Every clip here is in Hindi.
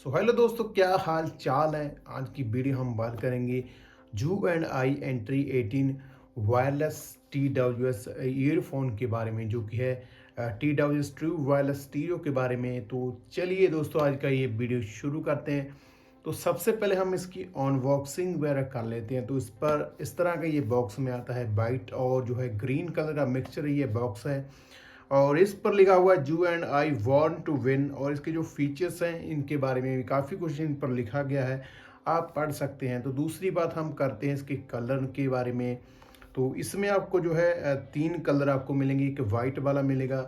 हेलो दोस्तों, क्या हाल चाल है। आज की वीडियो हम बात करेंगे जू and I entry 18 wireless T W S earphone के बारे में, जो कि है T W S true wireless stereo के बारे में। तो चलिए दोस्तों, आज का ये वीडियो शुरू करते हैं। तो सबसे पहले हम इसकी अनबॉक्सिंग वगैरह कर लेते हैं। तो इस पर इस तरह का ये बॉक्स में आता है, वाइट और जो है ग्रीन कलर का मिक्सचर ये बॉक्स है। और इस पर लिखा हुआ है जू and I want to win, और इसके जो फीचर्स हैं इनके बारे में भी काफ़ी कुछ इन पर लिखा गया है, आप पढ़ सकते हैं। तो दूसरी बात हम करते हैं इसके कलर के बारे में। तो इसमें आपको जो है तीन कलर आपको मिलेंगे। एक वाइट वाला मिलेगा,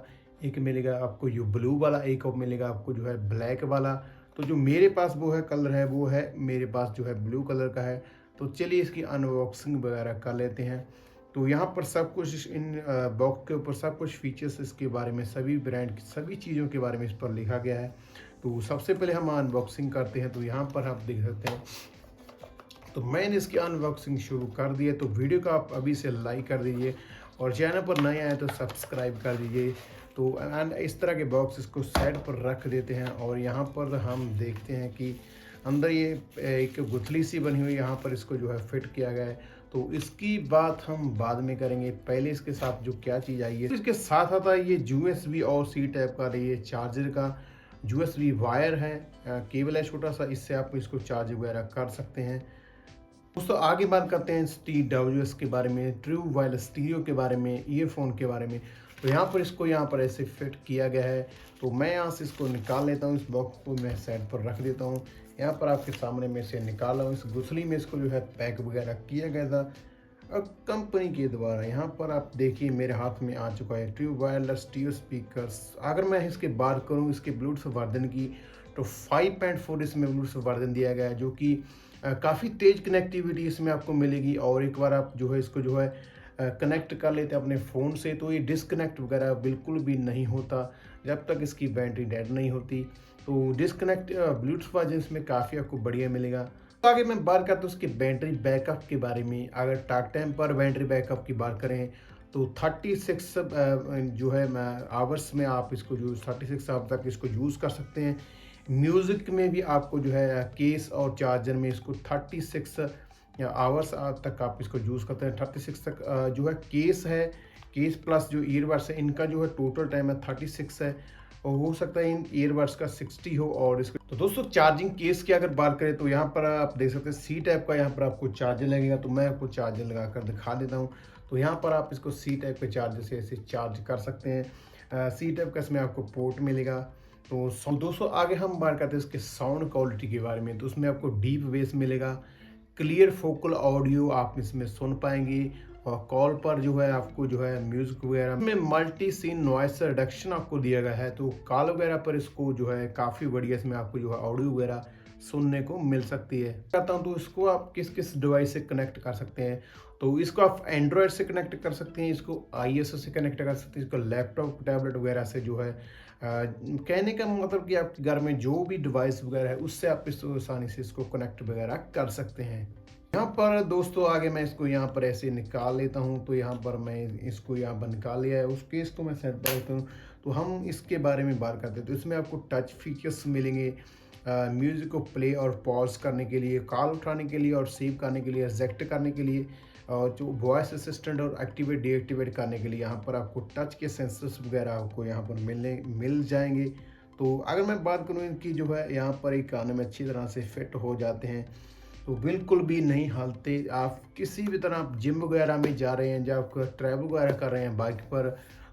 एक मिलेगा आपको ये ब्लू वाला, एक और मिलेगा आपको जो है ब्लैक वाला। तो जो मेरे पास वो है कलर है, वो है मेरे पास जो है ब्लू कलर का है। तो चलिए इसकी अनबॉक्सिंग वगैरह कर लेते हैं। तो यहाँ पर सब कुछ इन बॉक्स के ऊपर सब कुछ फीचर्स इसके बारे में, सभी ब्रांड की सभी चीज़ों के बारे में इस पर लिखा गया है। तो सबसे पहले हम अनबॉक्सिंग करते हैं। तो यहाँ पर आप देख सकते हैं, तो मैंने इसकी अनबॉक्सिंग शुरू कर दी है। तो वीडियो को आप अभी से लाइक कर दीजिए और चैनल पर नए आए तो सब्सक्राइब कर दीजिए। तो एंड इस तरह के बॉक्स इसको साइड पर रख देते हैं और यहाँ पर हम देखते हैं कि अंदर ये एक गुथली सी बनी हुई, यहाँ पर इसको जो है फिट किया गया है। तो इसकी बात हम बाद में करेंगे, पहले इसके साथ जो क्या चीज़ आई है। तो इसके साथ आता है ये USB और सी टाइप का ये चार्जर का USB वायर है, केबल है छोटा सा, इससे आप इसको चार्ज वगैरह कर सकते हैं। दोस्तों आगे बात करते हैं TWS के बारे में, ट्रू वायरलेस स्टीरियो के बारे में, ईयरफोन के बारे में। तो यहाँ पर इसको यहाँ पर ऐसे फिट किया गया है। तो मैं यहाँ से इसको निकाल लेता हूँ, इस बॉक्स को मैं साइड पर रख देता हूँ। यहाँ पर आपके सामने में से निकाल रहा हूँ। इस गुथली में इसको जो है पैक वगैरह किया गया था और कंपनी के द्वारा। यहाँ पर आप देखिए मेरे हाथ में आ चुका है ट्रू वायरलेस स्टीरियो स्पीकर्स। अगर मैं इसके बात करूँ इसके ब्लूटूथ वर्जन की, तो 5.4 इसमें ब्लूटूथ वर्जन दिया गया है, जो कि काफ़ी तेज़ कनेक्टिविटी इसमें आपको मिलेगी। और एक बार आप जो है इसको जो है कनेक्ट कर लेते हैं अपने फ़ोन से, तो ये डिस्कनेक्ट वगैरह बिल्कुल भी नहीं होता जब तक इसकी बैटरी डेड नहीं होती। तो डिस्कनेक्ट ब्लूटूथ वर्जन इसमें काफ़ी आपको बढ़िया मिलेगा। तो आगे मैं बात करता हूँ उसके बैटरी बैकअप के बारे में। अगर टॉक टाइम पर बैटरी बैकअप की बात करें तो 36 जो है आवर्स में आप इसको जो 36 आवर तक इसको यूज़ कर सकते हैं। म्यूज़िक में भी आपको जो है केस और चार्जर में इसको 36 आवर्स तक आप इसको यूज़ करते हैं। 36 तक जो है केस प्लस जो ईयरबड्स है, इनका जो है टोटल टाइम है 36 है, और हो सकता है इन ईयरबड्स का 60 हो। और इसको तो दोस्तों चार्जिंग केस की अगर बात करें तो यहाँ पर आप देख सकते हैं सी टाइप का यहाँ पर आपको चार्जर लगेगा। तो मैं आपको चार्जर लगा कर दिखा देता हूँ। तो यहाँ पर आप इसको सी टाइप के चार्जर से ऐसे चार्ज कर सकते हैं। सी टाइप का इसमें आपको पोर्ट मिलेगा। तो दोस्तों आगे हम बात करते हैं इसके साउंड क्वालिटी के बारे में। तो उसमें आपको डीप बेस मिलेगा, क्लियर फोकल ऑडियो आप इसमें सुन पाएंगे, और कॉल पर जो है आपको जो है म्यूजिक वगैरह में मल्टी सीन नॉइस रिडक्शन आपको दिया गया है। तो कॉल वगैरह पर इसको जो है काफ़ी बढ़िया इसमें आपको जो है ऑडियो वगैरह सुनने को मिल सकती है। कहता हूँ तो इसको आप किस किस डिवाइस से कनेक्ट कर सकते हैं। तो इसको आप एंड्रॉयड से कनेक्ट कर सकते हैं, इसको iOS से कनेक्ट कर सकते हैं, इसको लैपटॉप टैबलेट वगैरह से जो है कहने का मतलब कि आपके घर में जो भी डिवाइस वगैरह है उससे आप इस आसानी से इसको कनेक्ट वगैरह कर सकते हैं। यहाँ पर दोस्तों आगे मैं इसको यहाँ पर ऐसे निकाल लेता हूँ। तो यहाँ पर मैं इसको यहाँ पर निकाल लिया है, उस केस को मैं सेट कर लेता हूँ। तो हम इसके बारे में बात करते हैं। तो इसमें आपको टच फीचर्स मिलेंगे, म्यूज़िक को प्ले और पॉज करने के लिए, कॉल उठाने के लिए और सेव करने के लिए, रिजेक्ट करने के लिए, और जो वॉइस असिस्टेंट और एक्टिवेट डीएक्टिवेट करने के लिए यहाँ पर आपको टच के सेंसर्स वगैरह आपको यहाँ पर मिल जाएंगे। तो अगर मैं बात करूँ इनकी जो है यहाँ पर एक कान में अच्छी तरह से फिट हो जाते हैं, तो बिल्कुल भी नहीं हिलते। आप किसी भी तरह आप जिम वगैरह में जा रहे हैं, जब आप ट्रैवल वगैरह कर रहे हैं बाइक पर,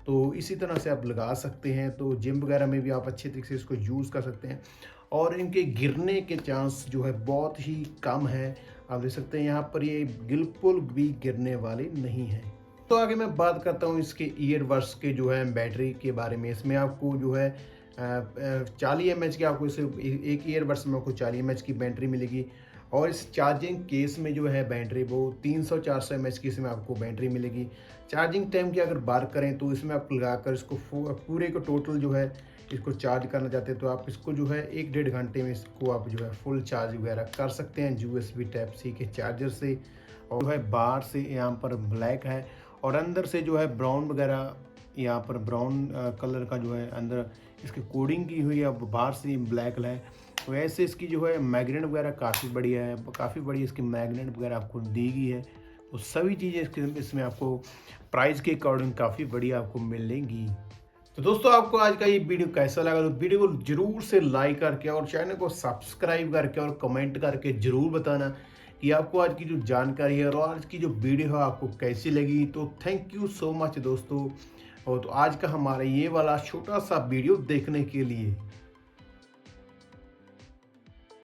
तो इसी तरह से आप लगा सकते हैं। तो जिम वगैरह में भी आप अच्छे तरीके से इसको यूज़ कर सकते हैं, और इनके गिरने के चांस जो है बहुत ही कम है। आप देख सकते हैं यहाँ पर ये बिल्कुल भी गिरने वाले नहीं हैं। तो आगे मैं बात करता हूँ इसके ईयरबड्स के जो है बैटरी के बारे में। इसमें आपको जो है 40 mAh की आपको इसे एक ईयरबड्स में आपको 40 mAh की बैटरी मिलेगी। और इस चार्जिंग केस में जो है बैटरी वो 300-400 mAh की इसमें आपको बैटरी मिलेगी। चार्जिंग टाइम की अगर बात करें तो इसमें आप लगाकर इसको पूरे को टोटल जो है इसको चार्ज करना चाहते हैं तो आप इसको जो है 1-1.5 घंटे में इसको आप जो है फुल चार्ज वगैरह कर सकते हैं USB टाइप सी के चार्जर से। और जो है बाहर से यहाँ पर ब्लैक है और अंदर से जो है ब्राउन वगैरह, यहाँ पर ब्राउन कलर का जो है अंदर इसकी कोडिंग की हुई है, अब बाहर से ब्लैक है। वैसे इसकी जो है मैग्नेट वगैरह काफ़ी बढ़िया है, काफ़ी बढ़िया इसकी मैग्नेट वगैरह आपको दी गई है। तो सभी चीज़ें इसमें आपको प्राइस के अकॉर्डिंग काफ़ी बढ़िया आपको मिलेंगी। तो दोस्तों आपको आज का ये वीडियो कैसा लगा, तो वीडियो को जरूर से लाइक करके और चैनल को सब्सक्राइब करके और कमेंट करके ज़रूर बताना कि आपको आज की जो जानकारी है और आज की जो वीडियो है आपको कैसी लगी। तो थैंक यू सो मच दोस्तों, और तो आज का हमारा ये वाला छोटा सा वीडियो देखने के लिए।